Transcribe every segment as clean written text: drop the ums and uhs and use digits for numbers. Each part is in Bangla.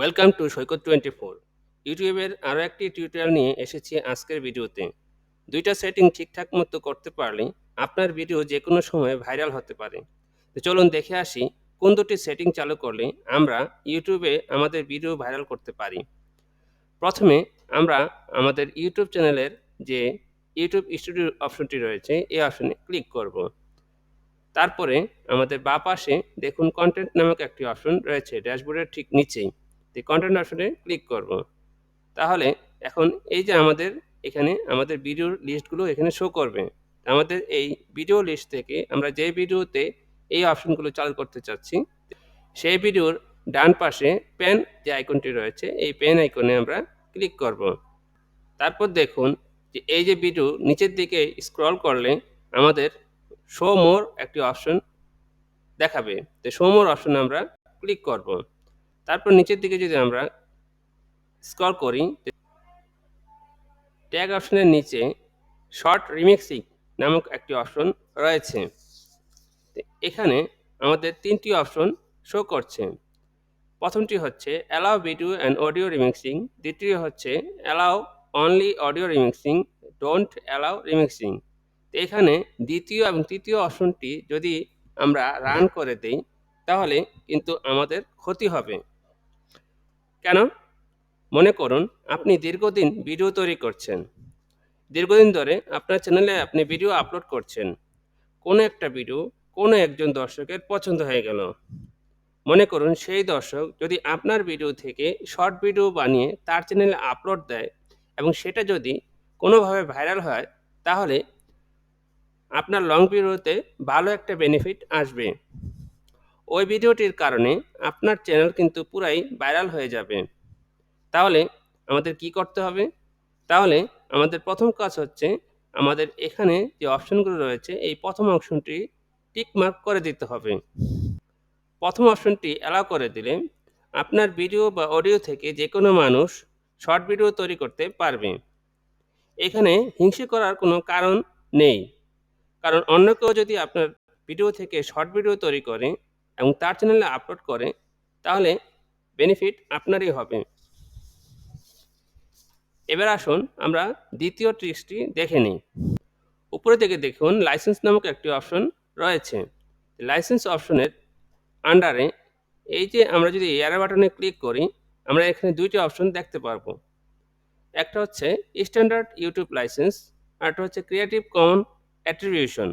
ওয়েলকাম টু সৈকত 24। ইউটিউবের আরও একটি টিউটোরিয়াল নিয়ে এসেছি আজকের ভিডিওতে। দুইটা সেটিং ঠিকঠাক মতো করতে পারলে আপনার ভিডিও যে কোনো সময় ভাইরাল হতে পারে। তো চলুন দেখে আসি কোন দুটি সেটিং চালু করলে আমরা ইউটিউবে আমাদের ভিডিও ভাইরাল করতে পারি। প্রথমে আমরা আমাদের ইউটিউব চ্যানেলের যে ইউটিউব স্টুডিও অপশনটি রয়েছে এই অপশনে ক্লিক করব। তারপরে আমাদের বাঁ পাশে দেখুন কন্টেন্ট নামক একটি অপশন রয়েছে ড্যাশবোর্ডের ঠিক নিচেই। এই কন্টেন্ট অপশনে ক্লিক করব। তাহলে এখন এই যে এখানে আমাদের ভিডিওর লিস্টগুলো এখানে শো করবে। আমাদের এই ভিডিও লিস্ট থেকে আমরা যে ভিডিওতে এই অপশনগুলো চালু করতে চাচ্ছি সেই ভিডিওর ডান পাশে পেন যে আইকনটি রয়েছে এই পেন আইকনে আমরা ক্লিক করব। তারপর দেখুন যে এই যে ভিডিও নিচের দিকে স্ক্রল করলে আমাদের শো মোর একটি অপশন দেখাবে। তো শো মোর অপশনে আমরা ক্লিক করব। তারপর নিচের দিকে যদি আমরা স্ক্রল করি ট্যাগ অপশনের নিচে শর্ট রিমিক্সিং নামক একটি অপশন রয়েছে। এখানে আমাদের তিনটি অপশন শো করছে। প্রথমটি হচ্ছে allow video and audio remixing, দ্বিতীয় হচ্ছে allow only audio remixing, don't allow remixing. এখানে দ্বিতীয় এবং তৃতীয় অপশনটি যদি আমরা রান করে দেই তাহলে কিন্তু আমাদের ক্ষতি হবে। কেন? মনে করুন আপনি দীর্ঘদিন ভিডিও তৈরি করছেন, দীর্ঘদিন ধরে আপনার চ্যানেলে আপনি ভিডিও আপলোড করছেন। কোনো একটা ভিডিও কোনো একজন দর্শকের পছন্দ হয়ে গেল। মনে করুন সেই দর্শক যদি আপনার ভিডিও থেকে শর্ট ভিডিও বানিয়ে তার চ্যানেলে আপলোড দেয় এবং সেটা যদি কোনোভাবে ভাইরাল হয় তাহলে আপনার লং ভিডিওতে ভালো একটা বেনিফিট আসবে। ওই ভিডিওটির কারণে আপনার চ্যানেল কিন্তু পুরাই ভাইরাল হয়ে যাবে। তাহলে আমাদের কি করতে হবে? তাহলে আমাদের প্রথম কাজ হচ্ছে আমাদের এখানে যে অপশনগুলো রয়েছে এই প্রথম অপশনটি টিক মার্ক করে দিতে হবে। প্রথম অপশনটি অ্যালাউ করে দিলে আপনার ভিডিও বা অডিও থেকে যে কোনো মানুষ শর্ট ভিডিও তৈরি করতে পারবে। এখানে হিংসে করার কোনো কারণ নেই, কারণ অন্য কেউ যদি আপনার ভিডিও থেকে শর্ট ভিডিও তৈরি করে এবং তার চ্যানেলে আপলোড করে তাহলে বেনিফিট আপনারই হবে। এবার আসুন আমরা দ্বিতীয় ট্রিক্সটি দেখে নিই। উপরে থেকে দেখুন লাইসেন্স নামক একটি অপশন রয়েছে। লাইসেন্স অপশনের আন্ডারে এই যে আমরা যদি এয়ার বাটনে ক্লিক করি আমরা এখানে দুইটি অপশন দেখতে পারবো। একটা হচ্ছে স্ট্যান্ডার্ড ইউটিউব লাইসেন্স আর একটা হচ্ছে ক্রিয়েটিভ কমন অ্যাট্রিবিউশন।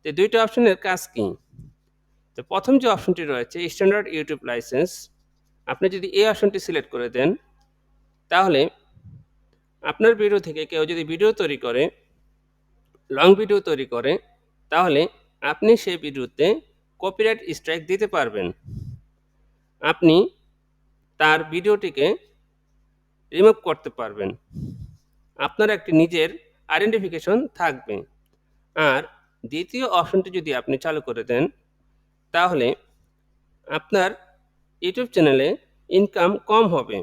তো দুইটা অপশনের কাজ কি? তো প্রথম যে অপশনটি রয়েছে স্ট্যান্ডার্ড ইউটিউব লাইসেন্স, আপনি যদি এই অপশনটি সিলেক্ট করে দেন তাহলে আপনার ভিডিও থেকে কেউ যদি ভিডিও তৈরি করে, লং ভিডিও তৈরি করে, তাহলে আপনি সেই ভিডিওতে কপিরাইট স্ট্রাইক দিতে পারবেন। আপনি তার ভিডিওটিকে রিমুভ করতে পারবেন। আপনার একটি নিজের আইডেন্টিফিকেশন থাকবে। আর দ্বিতীয় অপশনটি যদি আপনি চালু করে দেন তাহলে আপনার ইউটিউব চ্যানেলে ইনকাম কম হবে।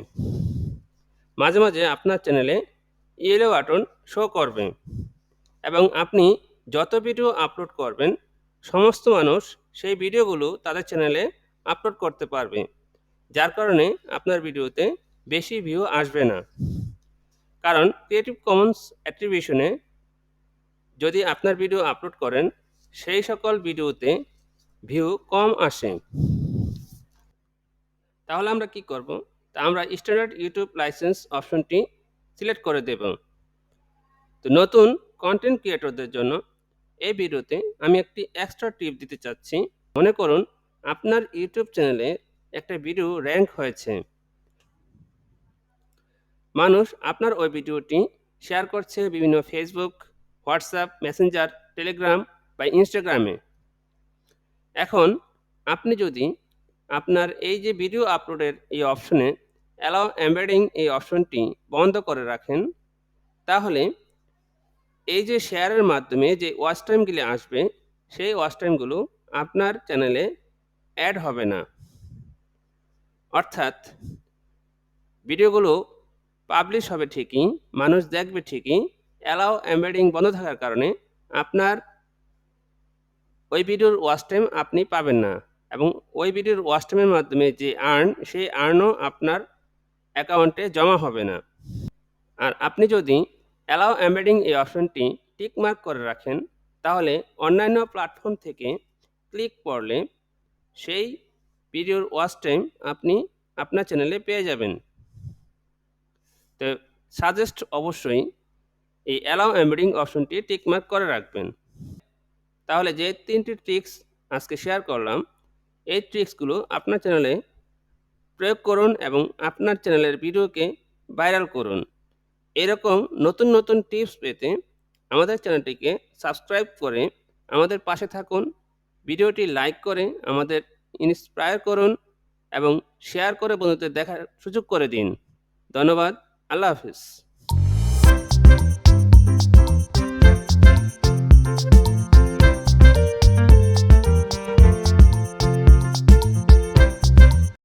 মাঝে মাঝে আপনার চ্যানেলে ইয়েলো বাটন শো করবে এবং আপনি যত ভিডিও আপলোড করবেন সমস্ত মানুষ সেই ভিডিওগুলো তাদের চ্যানেলে আপলোড করতে পারবে, যার কারণে আপনার ভিডিওতে বেশি ভিউ আসবে না। কারণ ক্রিয়েটিভ কমন্স অ্যাট্রিবিউশনে যদি আপনার ভিডিও আপলোড করেন সেই সকল ভিডিওতে ভিউ কম আসে। তাহলে আমরা কি করব? তা আমরা স্ট্যান্ডার্ড ইউটিউব লাইসেন্স অপশনটি সিলেক্ট করে দেব। তো নতুন কন্টেন্ট ক্রিয়েটরদের জন্য এই ভিডিওতে আমি একটি এক্সট্রা টিপ দিতে চাচ্ছি। মনে করুন আপনার ইউটিউব চ্যানেলে একটা ভিডিও র্যাঙ্ক হয়েছে, মানুষ আপনার ওই ভিডিওটি শেয়ার করছে বিভিন্ন ফেসবুক, হোয়াটসঅ্যাপ, মেসেঞ্জার, টেলিগ্রাম বা ইনস্টাগ্রামে। এখন আপনি যদি আপনার এই যে ভিডিও আপলোডের এই অপশনে অ্যালাউ এমবেডিং এই অপশনটি বন্ধ করে রাখেন তাহলে এই যে শেয়ারের মাধ্যমে যে ওয়াচ টাইমগুলি আসবে সেই ওয়াচ টাইমগুলো আপনার চ্যানেলে অ্যাড হবে না। অর্থাৎ ভিডিওগুলো পাবলিশ হবে ঠিকই, মানুষ দেখবে ঠিকই, অ্যালাউ এমবেডিং বন্ধ থাকার কারণে আপনার ওই ভিডিওর ওয়াচ টাইম আপনি পাবেন না এবং ওই ভিডিওর ওয়াচ টাইমের মাধ্যমে যে সেই আর্নও আপনার অ্যাকাউন্টে জমা হবে না। আর আপনি যদি অ্যালাউ এমবেডিং এই অপশনটি টিক মার্ক করে রাখেন, তাহলে অন্যান্য প্ল্যাটফর্ম থেকে ক্লিক করলে সেই ভিডিওর ওয়াচ টাইম আপনি আপনার চ্যানেলে পেয়ে যাবেন। তো সাজেস্ট অবশ্যই এই অ্যালাউ এমবেডিং অপশনটি টিক মার্ক করে রাখবেন। তাহলে যে 3টি ট্রিক্স আজকে শেয়ার করলাম, এই ট্রিক্সগুলো আপনার চ্যানেলে প্রয়োগ করুন এবং আপনার চ্যানেলের ভিডিওকে ভাইরাল করুন। এরকম নতুন নতুন টিপস পেতে আমাদের চ্যানেলটিকে সাবস্ক্রাইব করে আমাদের পাশে থাকুন। ভিডিওটি লাইক করে আমাদের ইন্সপায়ার করুন এবং শেয়ার করে বন্ধুদের দেখার সুযোগ করে দিন। ধন্যবাদ। আল্লাহ হাফিজ।